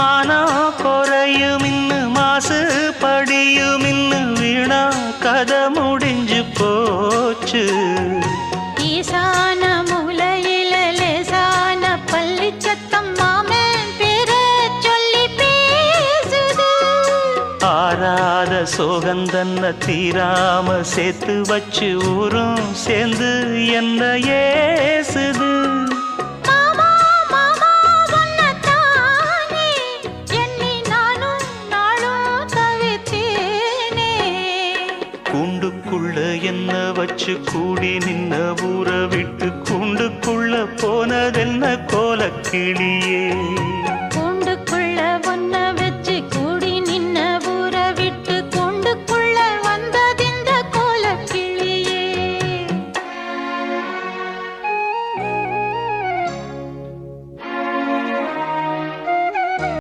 மானம் குறையும் இன்னு மாசு படியும் இன்னு வீணா கதை முடிஞ்சு போச்சு. ஈசான மூலையில லேசான பள்ளி சத்தம் மாமன் பேர சொல்லி பேசுது. ஆறாத சோகந்தன்ன தீராம சேர்த்து வச்சு ஊரும் சேர்ந்து என்ன ஏசுது. கூண்டுக்குள்ள என்ன வச்சு கூடி நின்ன ஊற விட்டு கூண்டுக்குள்ள போனதென்ன கோலக்கிளியே.